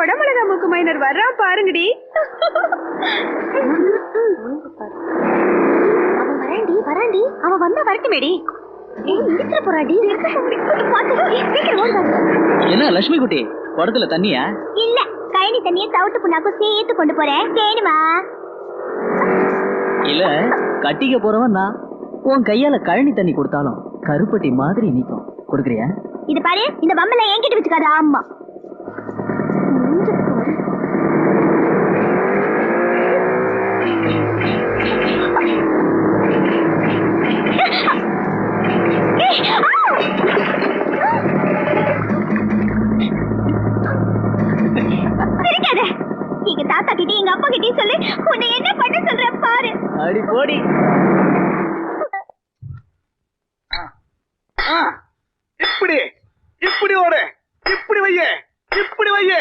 கொடமிளகா மூக்கு மைனர் வர்றான் பாருங்கடி. அவன் வராண்டி வராண்டி, அவன் வந்தா வரட்டுமேடி. போறாடி. என்ன லட்சுமி குட்டி, குடத்துல தண்ணியா? இல்ல, கழனி தண்ணிய தவிட்டு புண்ணாக்கும் சேர்த்து கொண்டு போறேன், வேணுமா? இல்ல, கட்டிக்க போறவன் நான். உன் கையால கழனி தண்ணி கொடுத்தாலும் கருப்பட்டி மாதிரி நிக்கும். கொடுக்குறியா? இது பாரு, இந்த பம்பல என்கிட்ட வச்சுக்காத. ஆமா, எங்க தாத்தா கிட்ட எங்க அப்பா கிட்டயும் சொல்லி உன்னை என்ன பண்ண சொல்ற பாரு. அடி போடி. இப்படி இப்படி ஓடு, இப்படி வையே, இப்படி வையே,